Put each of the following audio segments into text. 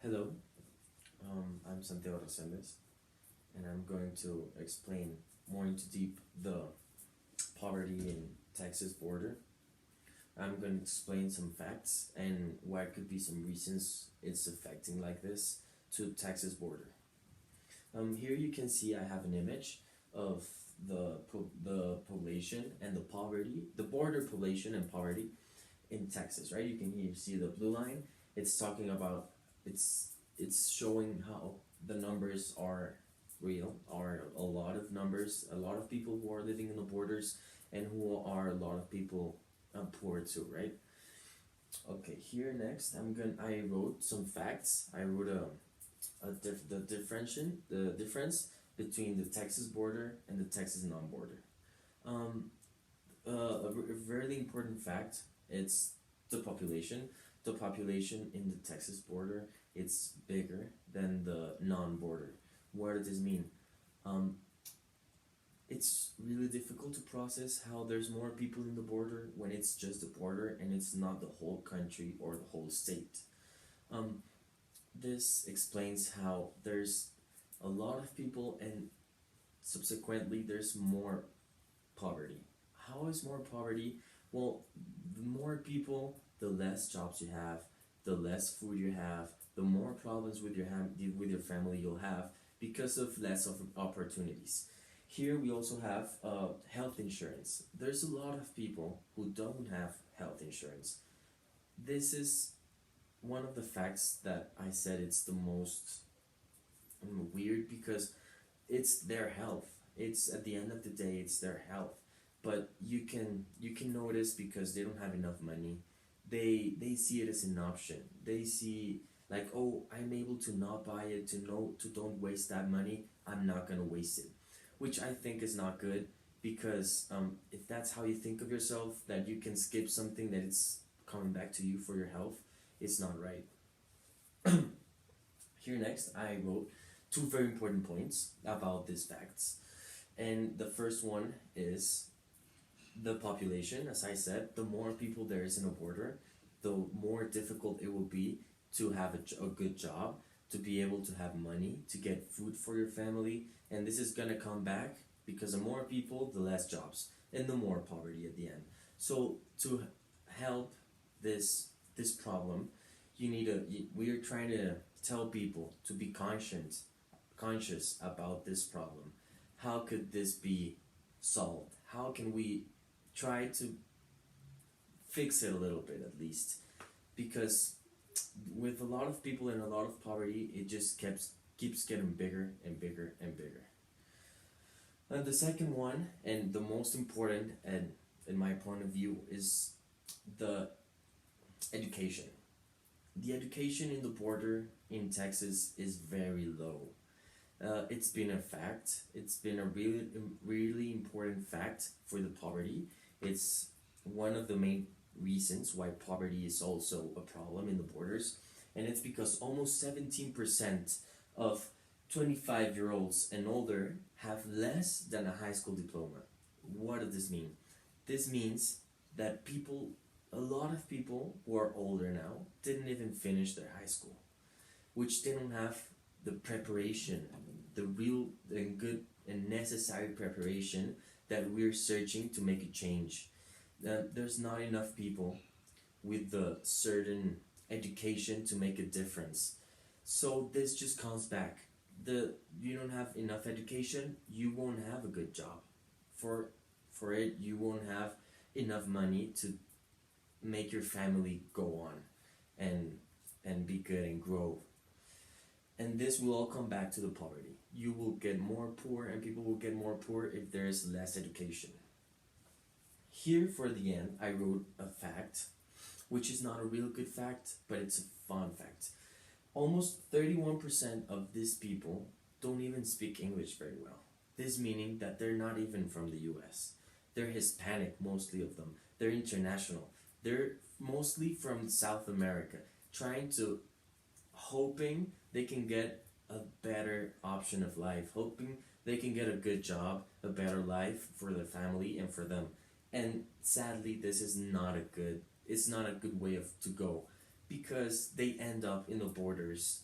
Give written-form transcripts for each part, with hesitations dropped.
Hello, I'm SantiAgo Resendez, and I'm going to explain more into deep the poverty in Texas border. I'm going to explain some facts and what could be some reasons it's affecting like this to Texas border. Here you can see I have an image of the population and the poverty, the border population and poverty in Texas, right? You can here see the blue line. It's talking about it's showing how the numbers are real, are a lot of numbers, a lot of people who are living in the borders, and who are a lot of people poor too, right? Okay, here next I wrote some facts. I wrote the difference between the Texas border and the Texas non-border. Um, a very important fact. It's the population. The population in the Texas border, it's bigger than the non-border. What does this mean? Um, it's really difficult to process how there's more people in the border when it's just the border and it's not the whole country or the whole state. Um, this explains how there's a lot of people and subsequently there's more poverty. How is more poverty? Well, the more people, the less jobs you have, the less food you have, the more problems with with your family you'll have because of less of opportunities. Here we also have health insurance. There's a lot of people who don't have health insurance. This is one of the facts that I said it's the most weird because it's their health. It's at the end of the day, it's their health. But you can notice because they don't have enough money. They see it as an option. They see like, oh, I'm able to not buy it, to don't waste that money. I'm not gonna waste it, which I think is not good because if that's how you think of yourself, that you can skip something that it's coming back to you for your health, it's not right. Here next, I wrote two very important points about these facts. And the first one is the population. As I said, the more people there is in a border, the more difficult it will be to have a good job, to be able to have money, to get food for your family. And this is gonna come back because the more people, the less jobs, and the more poverty at the end. So to help this problem, we're trying to tell people to be conscious about this problem. How could this be solved? How can we try to fix it a little bit at least? Because with a lot of people and a lot of poverty, it just keeps getting bigger and bigger and bigger. And the second one, and the most important, and in my point of view, is the education. The education in the border in Texas is very low. It's been a fact. It's been a really important fact for the poverty. It's one of the main reasons why poverty is also a problem in the borders, and it's because almost 17% of 25-year-olds and older have less than a high school diploma. What does this mean? This means that a lot of people who are older now, didn't even finish their high school, which they don't have the preparation, the real and good and necessary preparation that we're searching to make a change. There's not enough people with the certain education to make a difference. So this just comes back. You don't have enough education, you won't have a good job. For it, you won't have enough money to make your family go on and be good and grow. And this will all come back to the poverty. You will get more poor and people will get more poor if there is less education. Here for the end, I wrote a fact, which is not a real good fact, but it's a fun fact. Almost 31% of these people don't even speak English very well. This meaning that they're not even from the US. They're Hispanic, mostly of them. They're international. They're mostly from South America, hoping they can get a better option of life, hoping they can get a good job, a better life for their family and for them. And sadly, this is not a good. It's not a good way to go, because they end up in the borders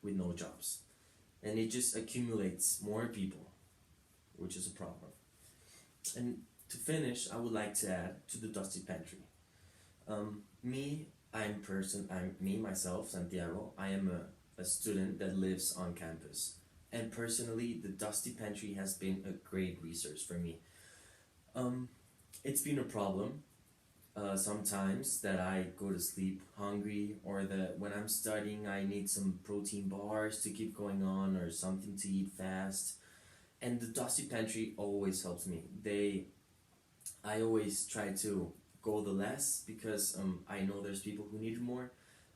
with no jobs, and it just accumulates more people, which is a problem. And to finish, I would like to add to the dusty pantry. I'm myself, Santiago. I am a student that lives on campus, and personally, the dusty pantry has been a great resource for me. Um, it's been a problem sometimes that I go to sleep hungry, or that when I'm studying, I need some protein bars to keep going on, or something to eat fast. And the dusty pantry always helps me. I always try to go the less because I know there's people who need it more,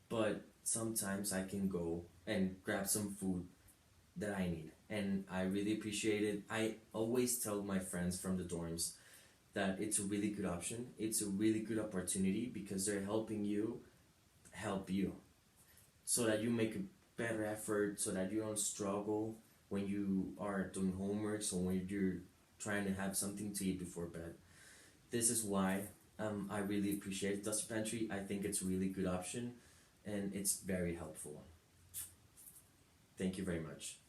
but sometimes I can go and grab some food that I need, and I really appreciate it. I always tell my friends from the dorms that it's a really good option. It's a really good opportunity because they're helping you help you, so that you make a better effort, so that you don't struggle when you are doing homework, or when you're trying to have something to eat before bed. This is why I really appreciate Dusty Pantry. I think it's a really good option, and it's very helpful. Thank you very much.